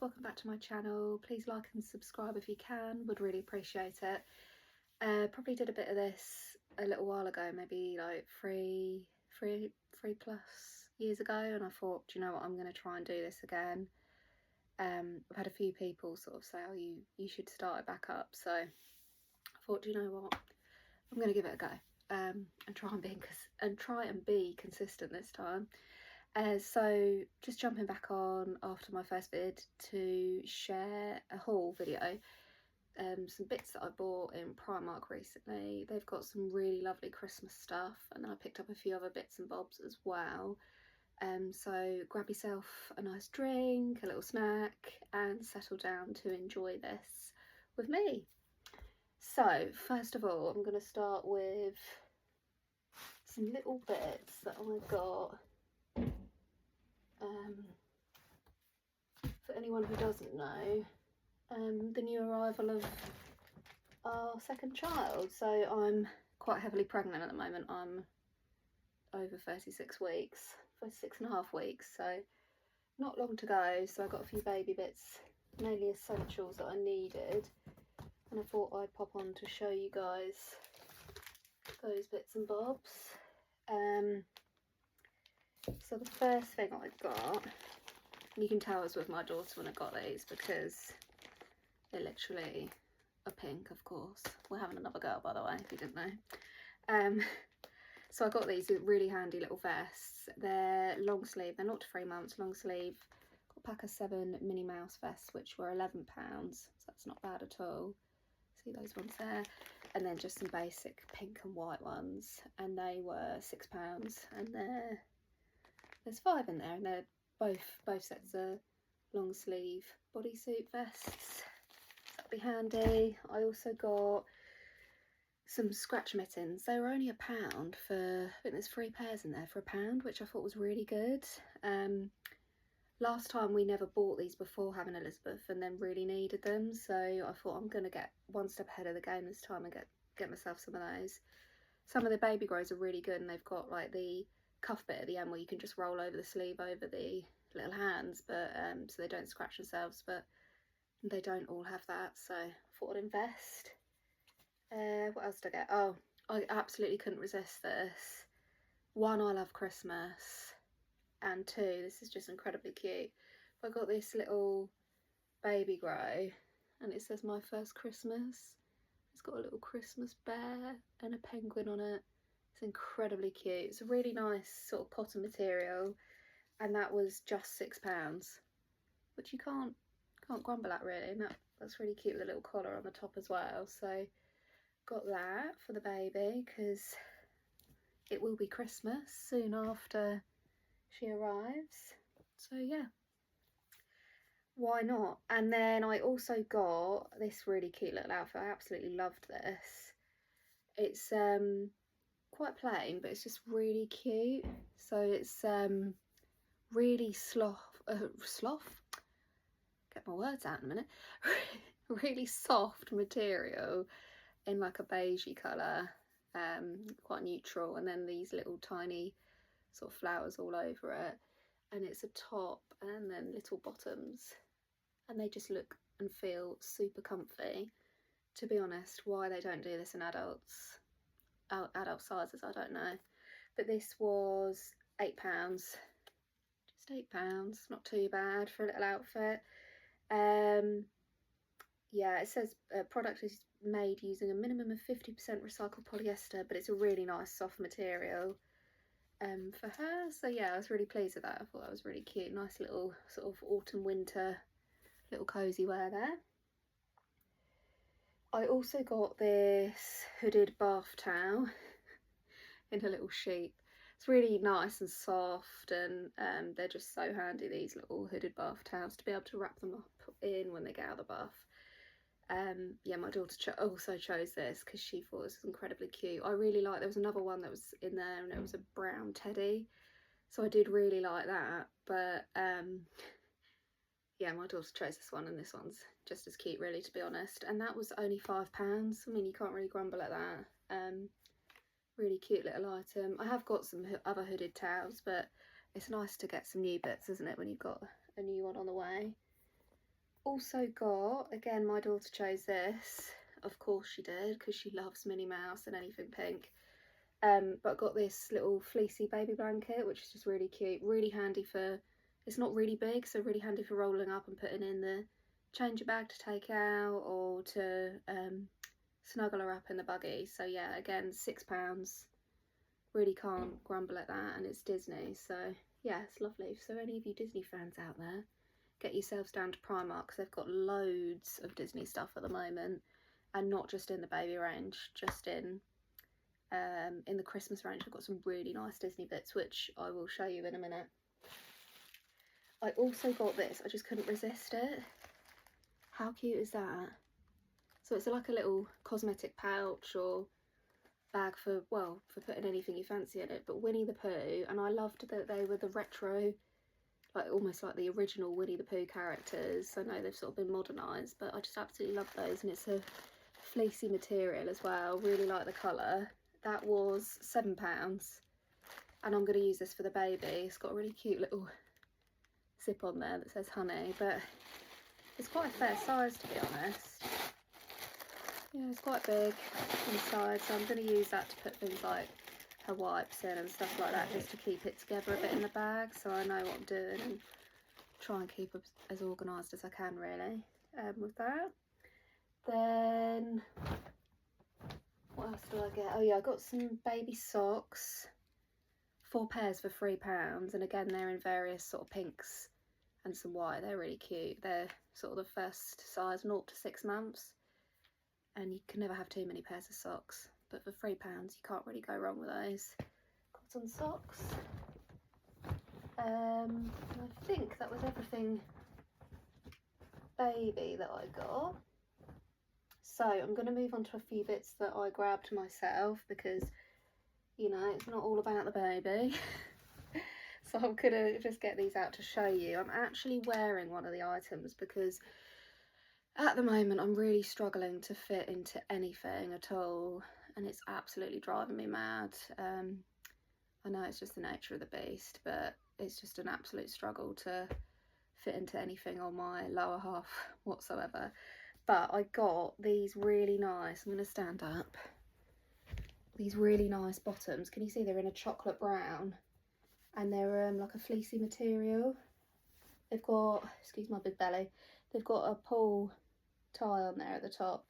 welcome back to my channel. Please like and subscribe if you can, would really appreciate it. Probably did a bit of this a little while ago, maybe like three plus years ago, and I thought, do you know what, I'm going to try and do this again. I've had a few people sort of say, oh, you should start it back up, so I thought, do you know what, I'm going to give it a go, and try and be consistent this time. So just jumping back on after my first vid to share a haul video, some bits that I bought in Primark recently. They've got some really lovely Christmas stuff, and then I picked up a few other bits and bobs as well. So grab yourself a nice drink, a little snack, and settle down to enjoy this with me. So first of all, I'm going to start with some little bits that I've got. For anyone who doesn't know, the new arrival of our second child. So I'm quite heavily pregnant at the moment. I'm over 36 weeks, 36.5 weeks, so not long to go. So I got a few baby bits, mainly essentials that I needed, and I thought I'd pop on to show you guys those bits and bobs. So the first thing I got, you can tell I was with my daughter when I got these because they're literally a pink, of course. We're having another girl, by the way, if you didn't know. So I got these really handy little vests. They're long sleeve, they're 0 to 3 months, long sleeve. Got a pack of 7 Minnie Mouse vests, which were £11, so that's not bad at all. See those ones there? And then just some basic pink and white ones, and they were £6, and there's 5 in there, and they're both sets are long sleeve bodysuit vests. That'll be handy. I also got some scratch mittens. They were only £1 for, I think there's 3 pairs in there for £1, which I thought was really good. Last time we never bought these before having Elizabeth, and then really needed them, so I thought I'm gonna get one step ahead of the game this time and get myself some of those. Some of the baby grows are really good, and they've got like the cuff bit at the end where you can just roll over the sleeve over the little hands, but so they don't scratch themselves, but they don't all have that, so I thought I'd invest. What else did I get? Oh, I absolutely couldn't resist this. 1, I love Christmas, and 2, this is just incredibly cute. I got this little baby grow, and it says my first Christmas. It's got a little Christmas bear and a penguin on it. It's incredibly cute. It's a really nice sort of cotton material, and that was just £6, which you can't grumble at really. And that's really cute with a little collar on the top as well. So got that for the baby because it will be Christmas soon after she arrives. So yeah, why not? And then I also got this really cute little outfit. I absolutely loved this. It's quite plain, but it's just really cute. So it's really get my words out in a minute. Really soft material in like a beigey colour, quite neutral, and then these little tiny sort of flowers all over it, and it's a top and then little bottoms, and they just look and feel super comfy. To be honest, why they don't do this in adult sizes, I don't know, but this was £8, just £8, not too bad for a little outfit. Yeah, it says product is made using a minimum of 50% recycled polyester, but it's a really nice soft material for her. So yeah, I was really pleased with that. I thought that was really cute. Nice little sort of autumn winter little cozy wear there. I also got this hooded bath towel in a little sheep. It's really nice and soft, and they're just so handy, these little hooded bath towels, to be able to wrap them up in when they get out of the bath. Yeah, my daughter also chose this because she thought this was incredibly cute. I really like, there was another one that was in there, and it was a brown teddy, so I did really like that, but yeah, my daughter chose this one, and this one's just as cute really, to be honest, and that was only £5. I mean, you can't really grumble at that. Really cute little item. I have got some other hooded towels, but it's nice to get some new bits, isn't it, when you've got a new one on the way. also got, again, my daughter chose this. Of course she did, because she loves Minnie Mouse and anything pink. But got this little fleecy baby blanket, which is just really cute, really handy for, it's not really big, so really handy for rolling up and putting in the changer bag to take out, or to snuggle her up in the buggy. So yeah, again, £6. Really can't grumble at that, and it's Disney, so yeah, it's lovely. So any of you Disney fans out there, get yourselves down to Primark, because they've got loads of Disney stuff at the moment, and not just in the baby range, just in the Christmas range. I've got some really nice Disney bits, which I will show you in a minute. I also got this, I just couldn't resist it. How cute is that? So it's like a little cosmetic pouch or bag for, well, for putting anything you fancy in it, but Winnie the Pooh, and I loved that they were the retro, like almost like the original Winnie the Pooh characters. I know they've sort of been modernised, but I just absolutely love those, and it's a fleecy material as well. Really like the colour. That was £7, and I'm going to use this for the baby. It's got a really cute little zip on there that says honey, but it's quite a fair size, to be honest. Yeah, it's quite big inside, so I'm going to use that to put things like her wipes in and stuff like that, just to keep it together a bit in the bag, so I know what I'm doing and try and keep as organised as I can, really, with that. Then what else do I get? Oh yeah, I got some baby socks, 4 pairs for £3, and again they're in various sort of pinks and some white. They're really cute. They're sort of the first size, 0 to 6 months, and you can never have too many pairs of socks, but for £3 you can't really go wrong with those. Cotton socks. I think that was everything baby that I got. So I'm going to move on to a few bits that I grabbed myself, because, you know, it's not all about the baby. So I'm going to just get these out to show you. I'm actually wearing one of the items because at the moment I'm really struggling to fit into anything at all, and it's absolutely driving me mad. I know it's just the nature of the beast, but it's just an absolute struggle to fit into anything on my lower half whatsoever. But I got these really nice, I'm going to stand up, these really nice bottoms. Can you see they're in a chocolate brown, and they're like a fleecy material. They've got, excuse my big belly, they've got a pull tie on there at the top,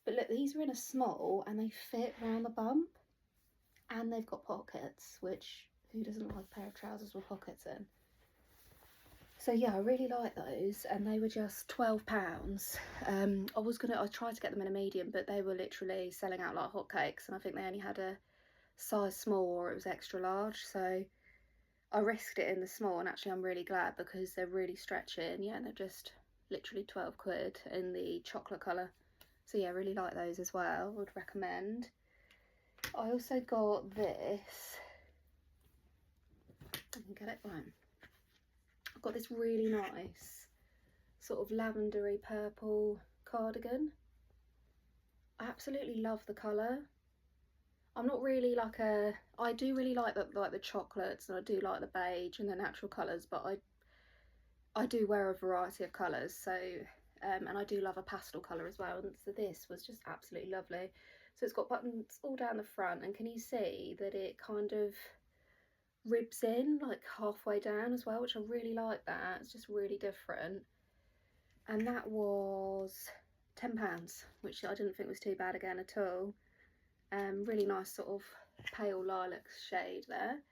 but look, these are in a small and they fit around the bump, and they've got pockets, which who doesn't like a pair of trousers with pockets in? So yeah, I really like those, and they were just £12. I tried to get them in a medium, but they were literally selling out like hotcakes, and I think they only had a size small, or it was extra large, so I risked it in the small, and actually I'm really glad, because they're really stretching. Yeah, and they're just literally 12 quid in the chocolate colour. So yeah, I really like those as well, would recommend. I also got this, I can get it right. I've got this really nice sort of lavendery purple cardigan. I absolutely love the colour. I'm not really like I do really like the chocolates, and I do like the beige and the natural colours, but I do wear a variety of colours, so and I do love a pastel colour as well, and so this was just absolutely lovely. So it's got buttons all down the front, and can you see that it kind of ribs in like halfway down as well, which I really like that. It's just really different. And that was £10, which I didn't think was too bad again at all. Really nice sort of pale lilac shade there.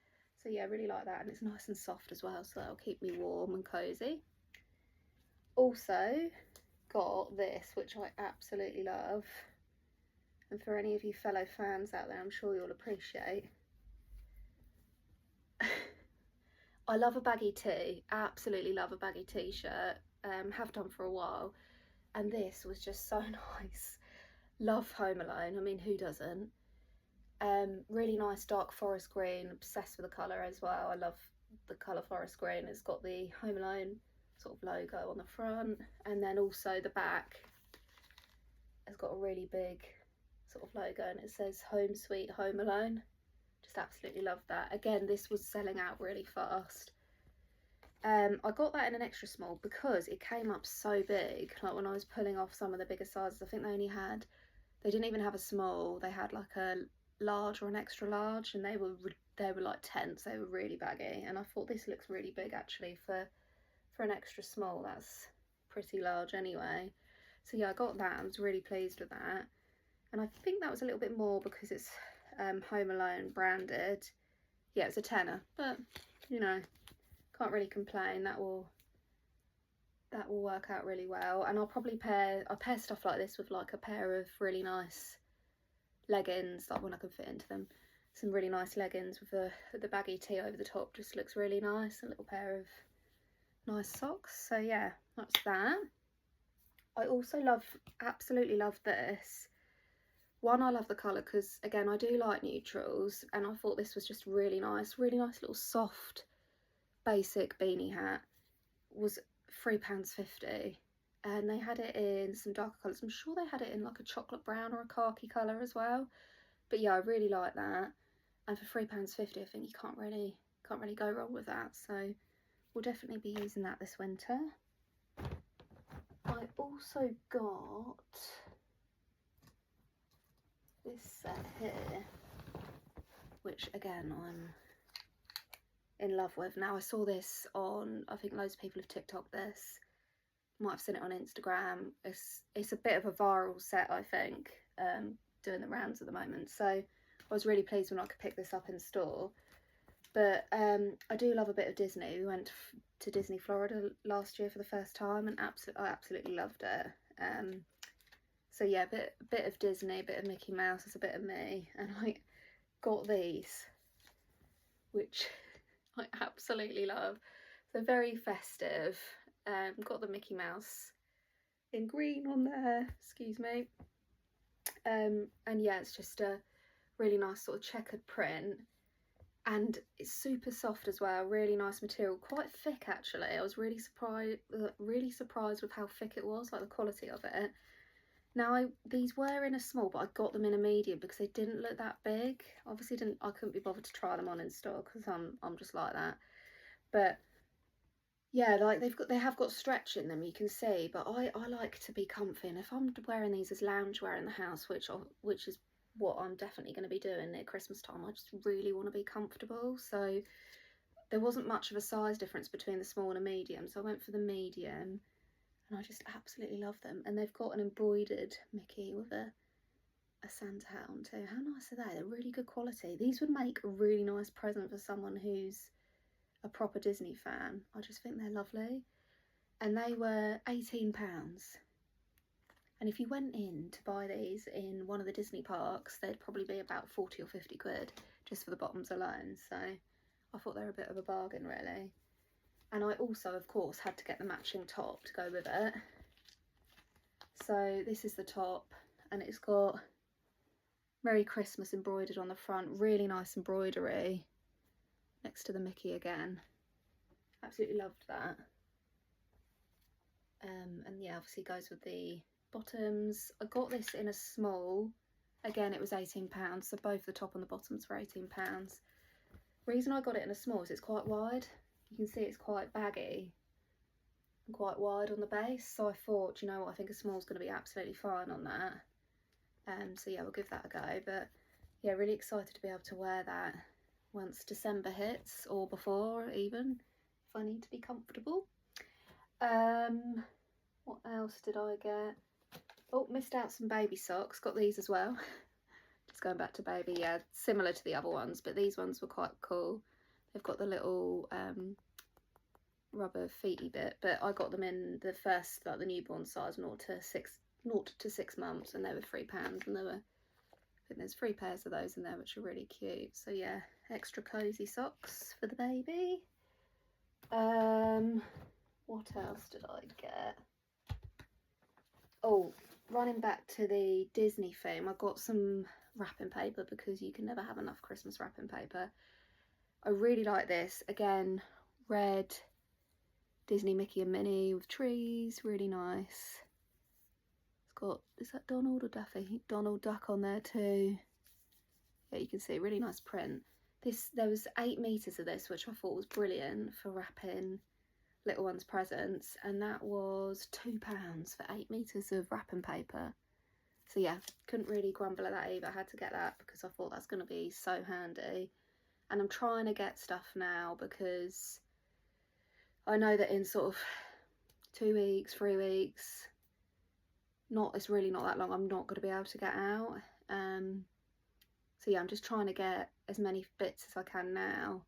So yeah, I really like that, and it's nice and soft as well, so that'll keep me warm and cosy. Also got this, which I absolutely love, and for any of you fellow fans out there, I'm sure you'll appreciate. I love a baggy tee, absolutely love a baggy t-shirt, have done for a while, and this was just so nice. Love Home Alone, I mean, who doesn't? Really nice dark forest green, obsessed with the colour as well. I love the colour forest green. It's got the Home Alone sort of logo on the front, and then also the back has got a really big sort of logo, and it says Home Sweet Home Alone. Just absolutely love that. Again, this was selling out really fast. I got that in an extra small because it came up so big. Like when I was pulling off some of the bigger sizes, I think they didn't even have a small. They had like a large or an extra large, and they were like tents. They were really baggy, and I thought this looks really big actually for an extra small. That's pretty large anyway. So yeah, I got that. I was really pleased with that, and I think that was a little bit more because it's Home Alone branded. Yeah, it's a tenner, but you know, can't really complain. That will work out really well. And I'll probably pair stuff like this with like a pair of really nice leggings, like when I can fit into them. Some really nice leggings with the baggy tee over the top, just looks really nice. A little pair of nice socks. So yeah, that's that. I also absolutely love this. One, I love the colour because again, I do like neutrals, and I thought this was just really nice little soft basic beanie hat. Was £3.50, and they had it in some darker colours. I'm sure they had it in like a chocolate brown or a khaki colour as well. But yeah, I really like that, and for £3.50 I think you can't really go wrong with that. So we'll definitely be using that this winter. I also got this set here, which again I'm in love with. Now I saw this on, I think loads of people have TikToked this, might have seen it on Instagram. It's a bit of a viral set, I think, doing the rounds at the moment. So I was really pleased when I could pick this up in store. But I do love a bit of Disney. We went to Disney Florida last year for the first time, and I absolutely loved it. So yeah, a bit of Disney, a bit of Mickey Mouse, it's a bit of me, and I got these, which I absolutely love. So very festive. Got the Mickey Mouse in green on there, excuse me. And yeah, it's just a really nice sort of checkered print, and it's super soft as well. Really nice material, quite thick actually. I was really surprised with how thick it was, like the quality of it. Now these were in a small, but I got them in a medium because they didn't look that big. Obviously I couldn't be bothered to try them on in store because I'm just like that. But yeah, like they have got stretch in them, you can see, but I like to be comfy, and if I'm wearing these as loungewear in the house, which is what I'm definitely going to be doing near Christmas time, I just really want to be comfortable. So there wasn't much of a size difference between the small and a medium, so I went for the medium, and I just absolutely love them. And they've got an embroidered Mickey with a Santa hat on too. How nice are they? They're really good quality. These would make a really nice present for someone who's a proper Disney fan. I just think they're lovely. And they were £18. And if you went in to buy these in one of the Disney parks, they'd probably be about 40 or 50 quid just for the bottoms alone. So I thought they were a bit of a bargain really. And I also, of course, had to get the matching top to go with it. So this is the top, and it's got Merry Christmas embroidered on the front. Really nice embroidery next to the Mickey again. Absolutely loved that. And yeah, obviously goes with the bottoms. I got this in a small. Again, it was £18, so both the top and the bottoms were £18. Reason I got it in a small is it's quite wide. You can see it's quite baggy and quite wide on the base. So I thought, you know what, I think a small is going to be absolutely fine on that. So yeah, we'll give that a go. But yeah, really excited to be able to wear that once December hits, or before even, if I need to be comfortable. What else did I get? Oh, missed out some baby socks. Got these as well. Just going back to baby, yeah, similar to the other ones, but these ones were quite cool. They've got the little rubber feety bit, but I got them in the first, like the newborn size, 0 to 6 months, and they were £3, and there were, I think there's 3 pairs of those in there, which are really cute. So yeah, extra cozy socks for the baby. What else did I get? Oh, running back to the Disney theme, I got some wrapping paper because you can never have enough Christmas wrapping paper. I really like this. Again, red Disney Mickey and Minnie with trees, really nice. It's got, is that Donald or Daffy? Donald Duck on there too. Yeah, you can see, really nice print. There was 8 meters of this, which I thought was brilliant for wrapping little one's presents, and that was £2 for 8 meters of wrapping paper. So yeah, couldn't really grumble at that either. I had to get that because I thought that's going to be so handy. And I'm trying to get stuff now because I know that in sort of 2 weeks, 3 weeks, it's really not that long, I'm not going to be able to get out. So yeah, I'm just trying to get as many bits as I can now,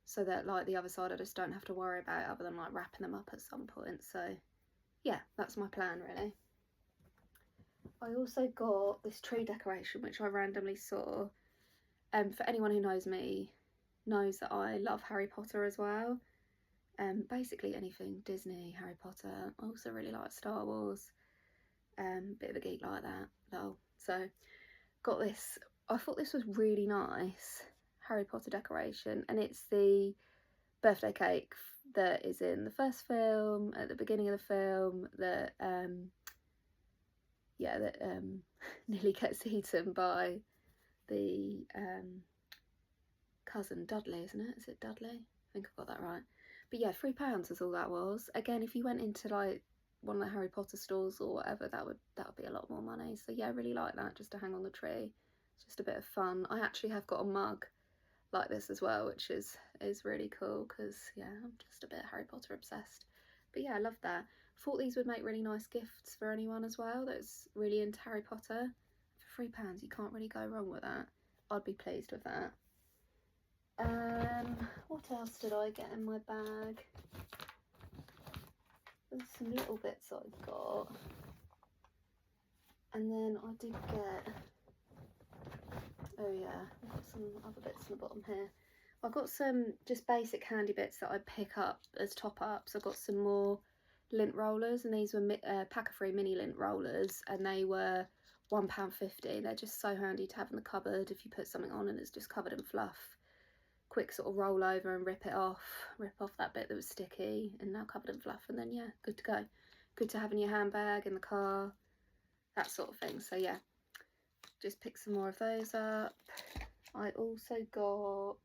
so that like the other side I just don't have to worry about it, other than like wrapping them up at some point. So yeah, that's my plan really. I also got this tree decoration which I randomly saw. For anyone who knows me knows that I love Harry Potter as well. Basically anything Disney, Harry Potter. I also really like Star Wars. Bit of a geek like that, lol. So got this. I thought this was really nice Harry Potter decoration, and it's the birthday cake that is in the first film, at the beginning of the film, that nearly gets eaten by the cousin Dudley, isn't it? Is it Dudley? I think I've got that right. But yeah, £3 is all that was. Again, if you went into like one of the Harry Potter stores or whatever, that would be a lot more money. So yeah, I really like that, just to hang on the tree. It's just a bit of fun. I actually have got a mug like this as well, which is really cool because yeah, I'm just a bit Harry Potter obsessed. But yeah, I love that. Thought these would make really nice gifts for anyone as well that's really into Harry Potter. For £3, you can't really go wrong with that. I'd be pleased with that. What else did I get in my bag? There's some little bits I got, and then I did get, oh yeah, I've got some other bits in the bottom here. I've got some just basic handy bits that I pick up as top-ups. I've got some more lint rollers, and these were pack-a-free mini lint rollers, and they were £1.50. They're just so handy to have in the cupboard if you put something on and it's just covered in fluff. Quick sort of roll over and rip off that bit that was sticky and now covered in fluff, and then yeah, good to go. Good to have in your handbag, in the car, that sort of thing. So yeah, just pick some more of those up. I also got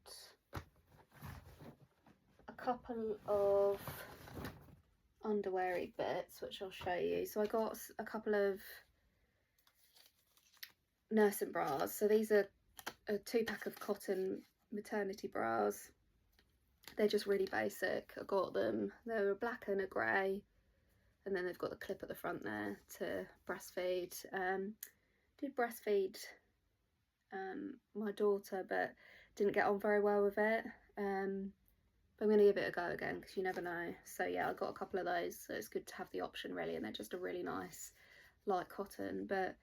a couple of underweary bits which I'll show you. So I got a couple of nursing bras. So these are a 2-pack of cotton maternity bras. They're just really basic. I got them. They're a black and a grey, and then they've got the clip at the front there to breastfeed. Did breastfeed my daughter, but didn't get on very well with it. But I'm going to give it a go again because you never know. So yeah, I got a couple of those, so it's good to have the option really, and they're just a really nice light cotton. But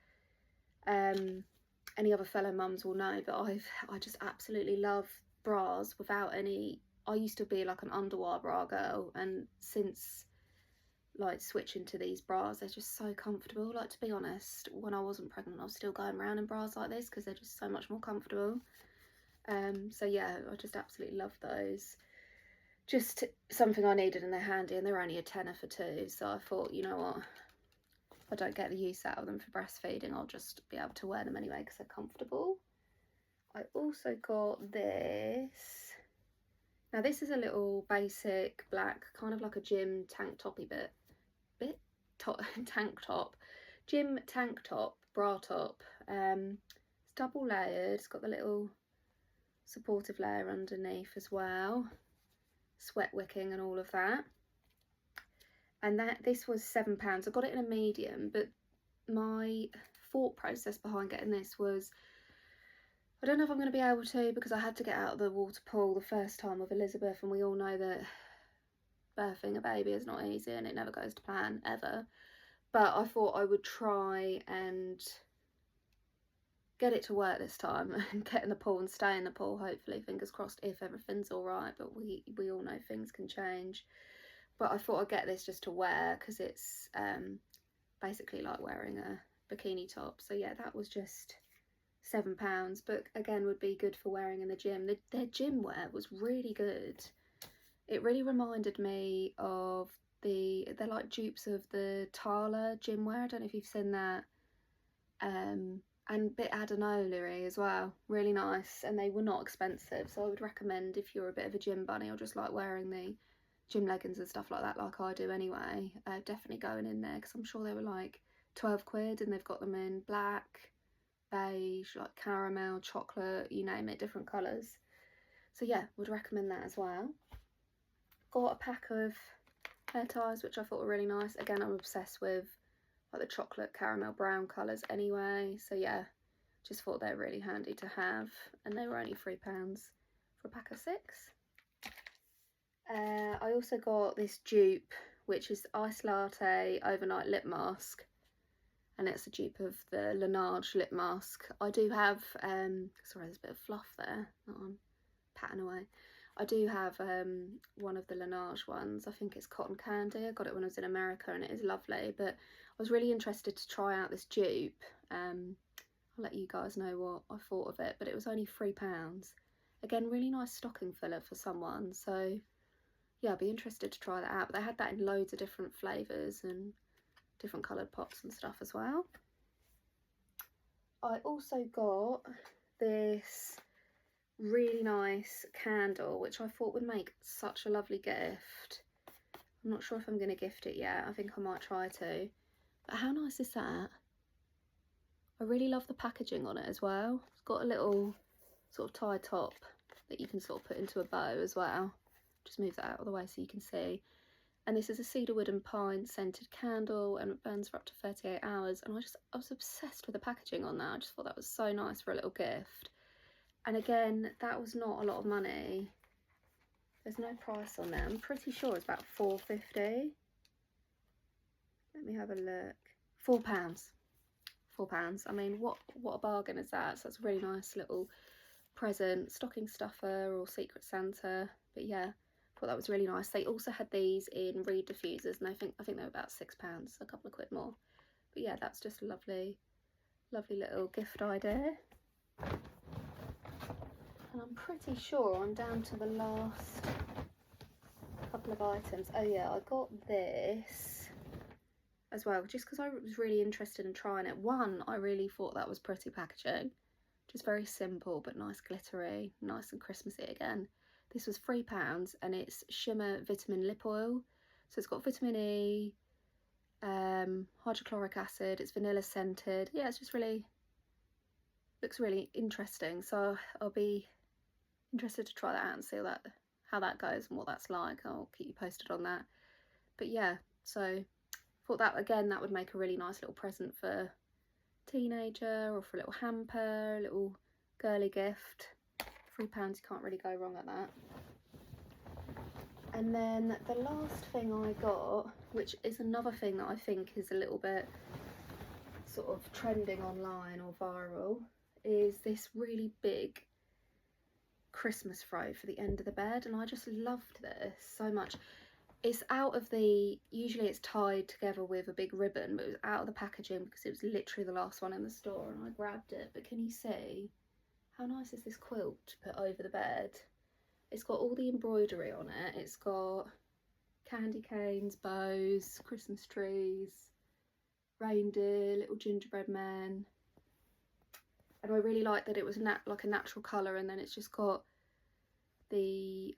any other fellow mums will know that I just absolutely love bras without any. I used to be like an underwire bra girl, and since like switching to these bras, they're just so comfortable. Like, to be honest, when I wasn't pregnant I was still going around in bras like this because they're just so much more comfortable. So yeah, I just absolutely love those. Just something I needed, and they're handy, and they're only a tenner for 2, so I thought, you know what, if I don't get the use out of them for breastfeeding, I'll just be able to wear them anyway because they're comfortable. I also got this. Now this is a little basic black, kind of like a gym tank toppy tank top, gym tank top, bra top. It's double layered. It's got the little supportive layer underneath as well, sweat wicking and all of that. And this was £7. I got it in a medium, but my thought process behind getting this was, I don't know if I'm going to be able to, because I had to get out of the water pool the first time with Elizabeth, and we all know that birthing a baby is not easy and it never goes to plan, ever. But I thought I would try and get it to work this time and get in the pool and stay in the pool, hopefully, fingers crossed, if everything's all right. But we all know things can change. But I thought I'd get this just to wear because it's basically like wearing a bikini top. So yeah, that was just £7, but again would be good for wearing in the gym. Their gym wear was really good. It really reminded me of they're like dupes of the Tala gym wear. I don't know if you've seen that. And a bit Adenolery as well, really nice, and they were not expensive, so I would recommend if you're a bit of a gym bunny or just like wearing the gym leggings and stuff like that, like I do anyway, definitely going in there, because I'm sure they were like 12 quid, and they've got them in black, beige, like caramel, chocolate, you name it, different colours. So yeah, would recommend that as well. Got a pack of hair ties, which I thought were really nice. Again, I'm obsessed with like the chocolate caramel brown colours anyway, so yeah, just thought they're really handy to have, and they were only £3 for a pack of 6. I also got this dupe, which is Ice Latte Overnight Lip Mask, and it's a dupe of the Laneige lip mask. I do have, sorry, there's a bit of fluff there, that one, patting away. I do have one of the Laneige ones. I think it's Cotton Candy. I got it when I was in America, and it is lovely, but I was really interested to try out this dupe. I'll let you guys know what I thought of it, but it was only £3. Again, really nice stocking filler for someone, so yeah, I'd be interested to try that out. But they had that in loads of different flavours and different coloured pops and stuff as well. I also got this really nice candle, which I thought would make such a lovely gift. I'm not sure if I'm going to gift it yet. I think I might try to. But how nice is that? I really love the packaging on it as well. It's got a little sort of tie top that you can sort of put into a bow as well. Just move that out of the way so you can see. And this is a cedarwood and pine scented candle, and it burns for up to 38 hours. And I was obsessed with the packaging on that. I just thought that was so nice for a little gift. And again, that was not a lot of money. There's no price on there. I'm pretty sure it's about £4.50. Let me have a look. £4. £4. I mean, what a bargain is that? So it's a really nice little present, stocking stuffer or Secret Santa. But yeah, I thought that was really nice. They also had these in reed diffusers, and I think they were about £6, a couple of quid more. But yeah, that's just a lovely little gift idea. And I'm pretty sure I'm down to the last couple of items. Oh yeah, I got this as well, just because I was really interested in trying it. One, I really thought that was pretty packaging, just very simple but nice, glittery, nice and Christmassy again. This was £3, and it's Shimmer Vitamin Lip Oil. So it's got vitamin E, hydrochloric acid, it's vanilla scented. Yeah, it's just really, looks really interesting. So I'll be interested to try that out and see how that goes and what that's like. I'll keep you posted on that. But yeah, so thought that again, that would make a really nice little present for a teenager, or for a little hamper, a little girly gift. £3, you can't really go wrong at that. And then the last thing I got, which is another thing that I think is a little bit sort of trending online or viral, is this really big Christmas throw for the end of the bed. And I just loved this so much. It's out of the, usually it's tied together with a big ribbon, but it was out of the packaging because it was literally the last one in the store, and I grabbed it. But can you see how nice is this quilt to put over the bed? It's got all the embroidery on it. It's got candy canes, bows, Christmas trees, reindeer, little gingerbread men. And I really like that it was like a natural colour, and then it's just got the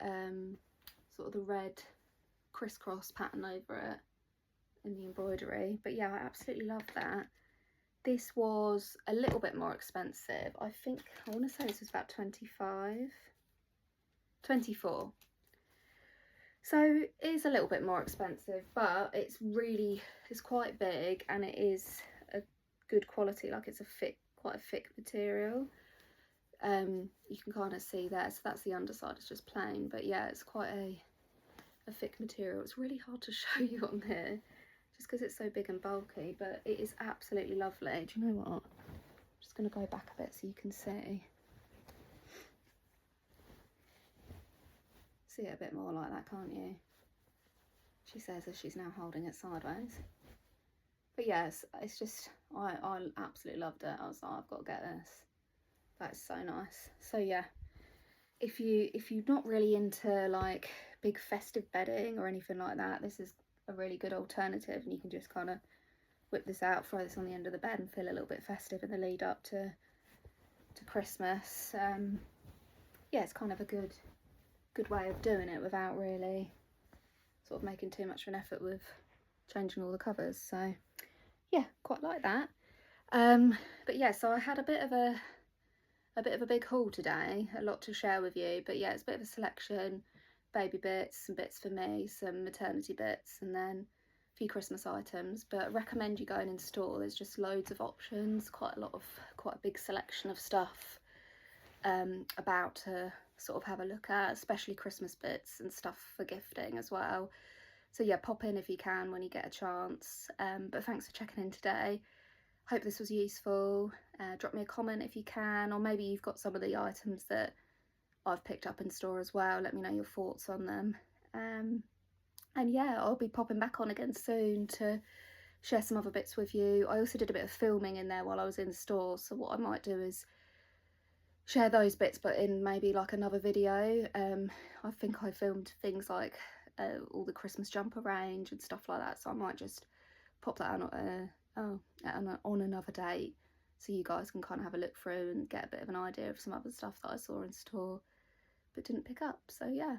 sort of the red crisscross pattern over it in the embroidery. But yeah, I absolutely love that. This was a little bit more expensive. I think, I want to say this was about 24. So it is a little bit more expensive, but it's quite big, and it is a good quality. Like, it's quite a thick material. You can kind of see there, so that's the underside, it's just plain, but yeah, it's quite a thick material. It's really hard to show you on here just because it's so big and bulky, but it is absolutely lovely. Do you know what? I'm just going to go back a bit so you can see it a bit more like that, can't you? She says as she's now holding it sideways. But yes, it's just, I absolutely loved it. I was like, I've got to get this. That is so nice. So yeah, if you're not really into like big festive bedding or anything like that, this is a really good alternative, and you can just kind of whip this out, throw this on the end of the bed, and feel a little bit festive in the lead up to Christmas. Yeah, it's kind of a good way of doing it without really sort of making too much of an effort with changing all the covers. So yeah, quite like that. But yeah, so I had a bit of a big haul today, a lot to share with you. But yeah, it's a bit of a selection, baby bits, some bits for me, some maternity bits, and then a few Christmas items. But I recommend you going in store. There's just loads of options, quite a big selection of stuff about to sort of have a look at, especially Christmas bits and stuff for gifting as well. So yeah, pop in if you can when you get a chance. But thanks for checking in today. Hope this was useful. Drop me a comment if you can, or maybe you've got some of the items that I've picked up in store as well. Let me know your thoughts on them. And yeah, I'll be popping back on again soon to share some other bits with you. I also did a bit of filming in there while I was in store, so what I might do is share those bits but in maybe like another video. I think I filmed things like all the Christmas jumper range and stuff like that, so I might just pop that on another date so you guys can kind of have a look through and get a bit of an idea of some other stuff that I saw in store but didn't pick up. So yeah,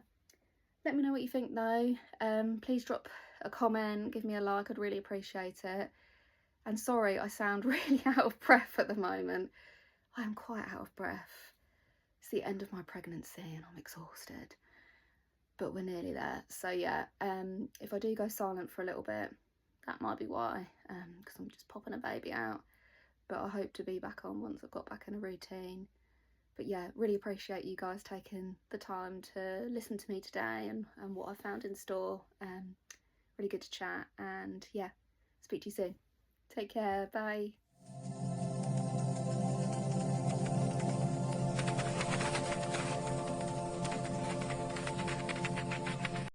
let me know what you think though. Please drop a comment, give me a like, I'd really appreciate it. And sorry I sound really out of breath at the moment. I am quite out of breath. It's the end of my pregnancy and I'm exhausted, but we're nearly there. So yeah, if I do go silent for a little bit, that might be why, because I'm just popping a baby out. But I hope to be back on once I've got back in a routine. But yeah, really appreciate you guys taking the time to listen to me today and what I found in store. Really good to chat, and yeah, speak to you soon. Take care, bye.